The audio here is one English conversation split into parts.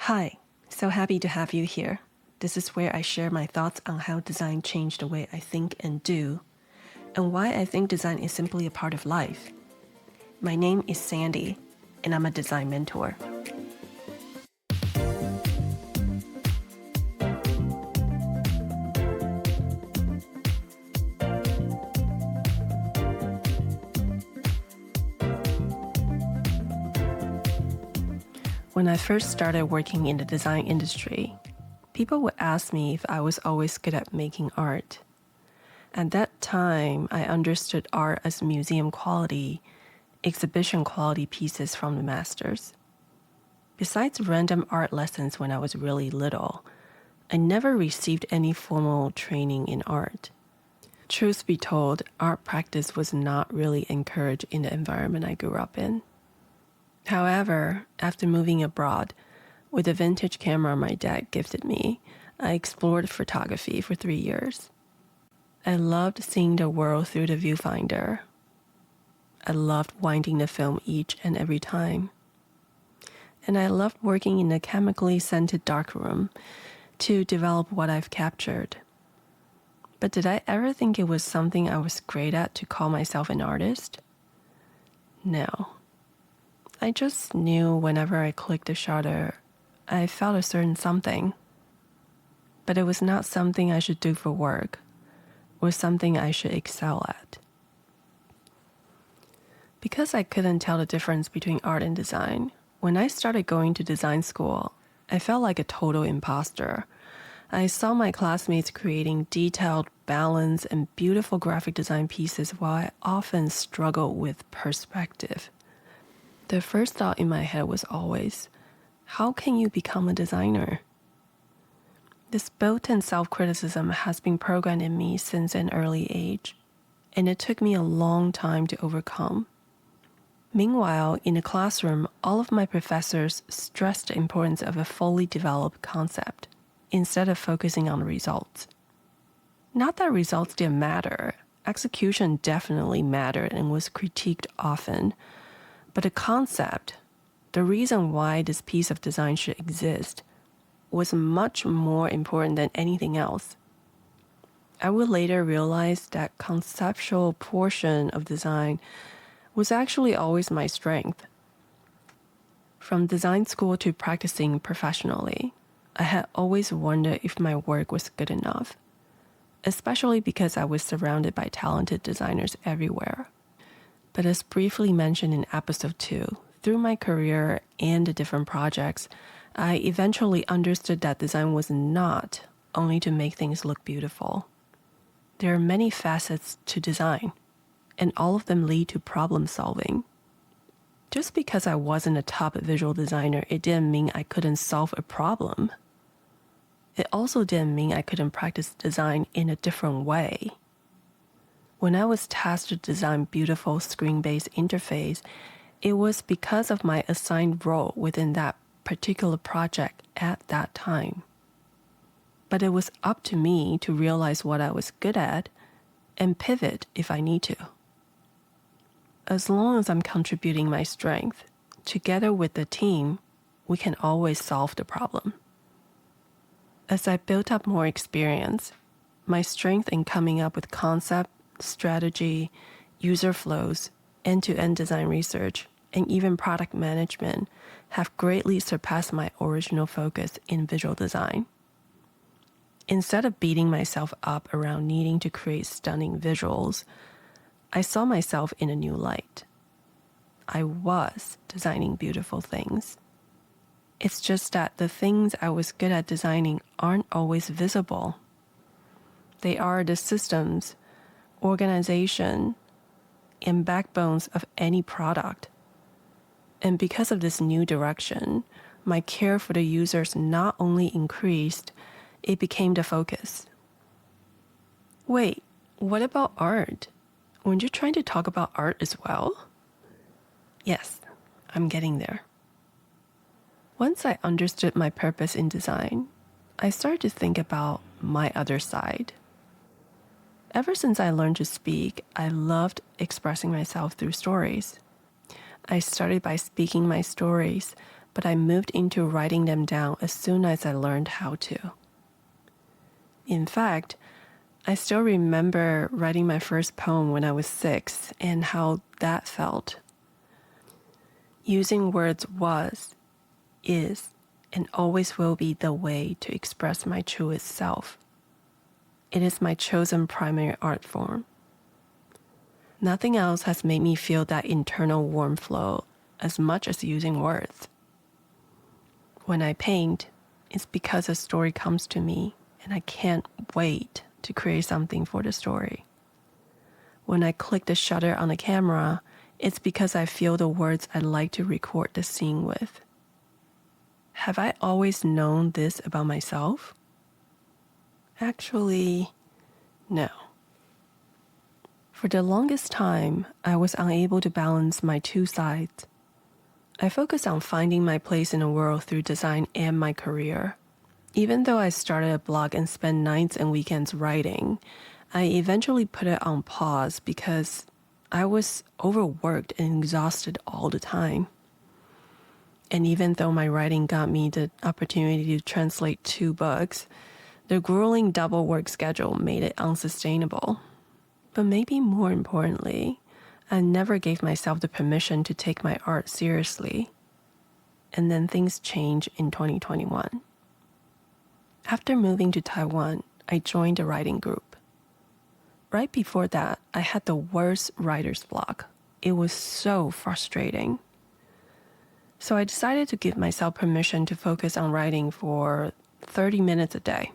Hi, so happy to have you here. This is where I share my thoughts on how design changed the way I think and do, and why I think design is simply a part of life. My name is Sandy, and I'm a design mentor. When I first started working in the design industry, people would ask me if I was always good at making art. At that time, I understood art as museum quality, exhibition quality pieces from the masters. Besides random art lessons when I was really little, I never received any formal training in art. Truth be told, art practice was not really encouraged in the environment I grew up in. However, after moving abroad, with a vintage camera my dad gifted me, I explored photography for 3 years. I loved seeing the world through the viewfinder. I loved winding the film each and every time. And I loved working in a chemically scented darkroom to develop what I've captured. But did I ever think it was something I was great at to call myself an artist? No. I just knew whenever I clicked the shutter, I felt a certain something. But it was not something I should do for work, or something I should excel at. Because I couldn't tell the difference between art and design, when I started going to design school, I felt like a total imposter. I saw my classmates creating detailed, balanced, and beautiful graphic design pieces while I often struggled with perspective. The first thought in my head was always, how can you become a designer? This built-in self-criticism has been programmed in me since an early age, and it took me a long time to overcome. Meanwhile, in the classroom, all of my professors stressed the importance of a fully developed concept, instead of focusing on the results. Not that results didn't matter. Execution definitely mattered and was critiqued often. But the concept, the reason why this piece of design should exist, was much more important than anything else. I would later realize that conceptual portion of design was actually always my strength. From design school to practicing professionally, I had always wondered if my work was good enough, especially because I was surrounded by talented designers everywhere. But as briefly mentioned in episode 2, through my career and the different projects, I eventually understood that design was not only to make things look beautiful. There are many facets to design, and all of them lead to problem solving. Just because I wasn't a top visual designer, it didn't mean I couldn't solve a problem. It also didn't mean I couldn't practice design in a different way. When I was tasked to design beautiful screen-based interface, it was because of my assigned role within that particular project at that time. But it was up to me to realize what I was good at and pivot if I need to. As long as I'm contributing my strength, together with the team, we can always solve the problem. As I built up more experience, my strength in coming up with concept, strategy, user flows, end-to-end design research, and even product management have greatly surpassed my original focus in visual design. Instead of beating myself up around needing to create stunning visuals, I saw myself in a new light. I was designing beautiful things. It's just that the things I was good at designing aren't always visible. They are the systems, organization, and backbones of any product. And because of this new direction, my care for the users not only increased, it became the focus. Wait, what about art? Weren't you trying to talk about art as well? Yes, I'm getting there. Once I understood my purpose in design, I started to think about my other side. Ever since I learned to speak, I loved expressing myself through stories. I started by speaking my stories, but I moved into writing them down as soon as I learned how to. In fact, I still remember writing my first poem when I was 6 and how that felt. Using words was, is, and always will be the way to express my truest self. It is my chosen primary art form. Nothing else has made me feel that internal warm flow as much as using words. When I paint, it's because a story comes to me and I can't wait to create something for the story. When I click the shutter on the camera, it's because I feel the words I'd like to record the scene with. Have I always known this about myself? Actually, no. For the longest time, I was unable to balance my two sides. I focused on finding my place in the world through design and my career. Even though I started a blog and spent nights and weekends writing, I eventually put it on pause because I was overworked and exhausted all the time. And even though my writing got me the opportunity to translate 2 books, the grueling double work schedule made it unsustainable. But maybe more importantly, I never gave myself the permission to take my art seriously. And then things changed in 2021. After moving to Taiwan, I joined a writing group. Right before that, I had the worst writer's block. It was so frustrating. So I decided to give myself permission to focus on writing for 30 minutes a day.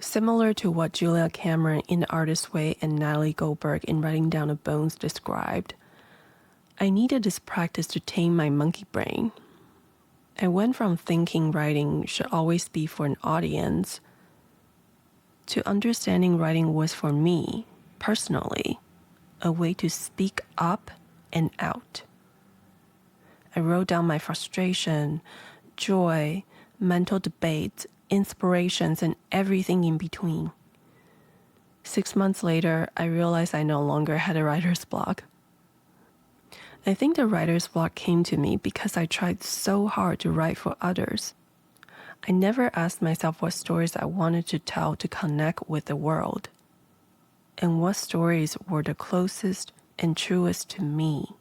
Similar to what Julia Cameron in The Artist's Way and Natalie Goldberg in Writing Down the Bones described, I needed this practice to tame my monkey brain. I went from thinking writing should always be for an audience to understanding writing was for me, personally, a way to speak up and out. I wrote down my frustration, joy, mental debates, inspirations, and everything in between. 6 months later, I realized I no longer had a writer's block. I think the writer's block came to me because I tried so hard to write for others. I never asked myself what stories I wanted to tell to connect with the world, and what stories were the closest and truest to me.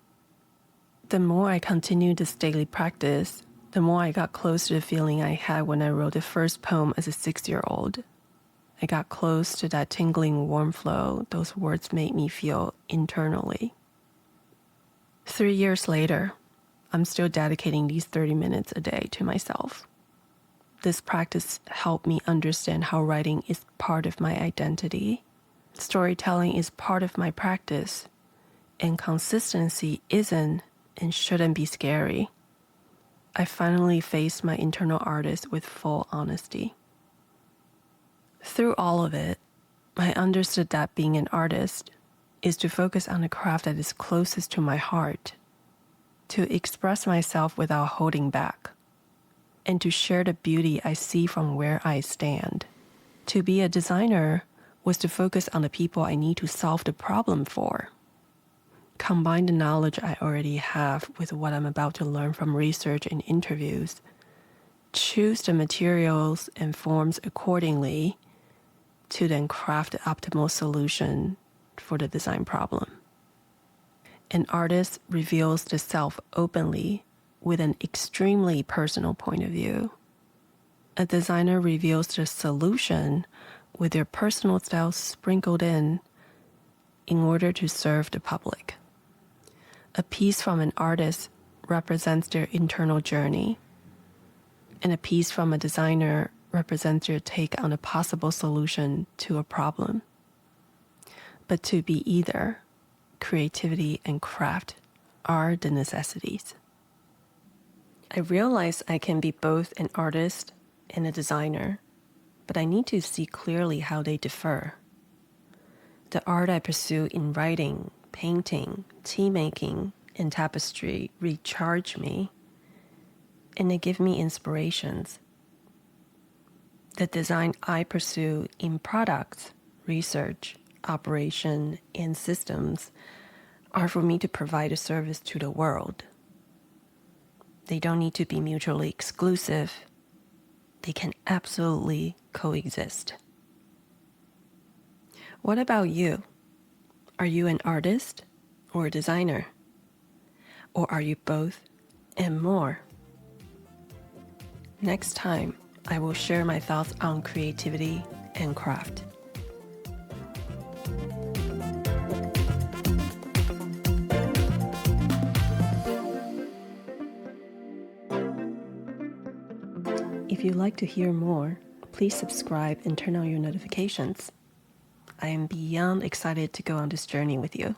The more I continued this daily practice, the more I got close to the feeling I had when I wrote the first poem as a 6-year-old. I got close to that tingling warm flow those words made me feel internally. 3 years later, I'm still dedicating these 30 minutes a day to myself. This practice helped me understand how writing is part of my identity. Storytelling is part of my practice, and consistency isn't and shouldn't be scary. I finally faced my internal artist with full honesty. Through all of it, I understood that being an artist is to focus on the craft that is closest to my heart, to express myself without holding back, and to share the beauty I see from where I stand. To be a designer was to focus on the people I need to solve the problem for. Combine the knowledge I already have with what I'm about to learn from research and interviews. Choose the materials and forms accordingly to then craft the optimal solution for the design problem. An artist reveals the self openly with an extremely personal point of view. A designer reveals the solution with their personal style sprinkled in order to serve the public. A piece from an artist represents their internal journey, and a piece from a designer represents their take on a possible solution to a problem. But to be either, creativity and craft are the necessities. I realize I can be both an artist and a designer, but I need to see clearly how they differ. The art I pursue in writing, painting, tea making, and tapestry recharge me, and they give me inspirations. The design I pursue in products, research, operation, and systems are for me to provide a service to the world. They don't need to be mutually exclusive. They can absolutely coexist. What about you? Are you an artist or a designer? Or are you both and more? Next time, I will share my thoughts on creativity and craft. If you'd like to hear more, please subscribe and turn on your notifications. I am beyond excited to go on this journey with you.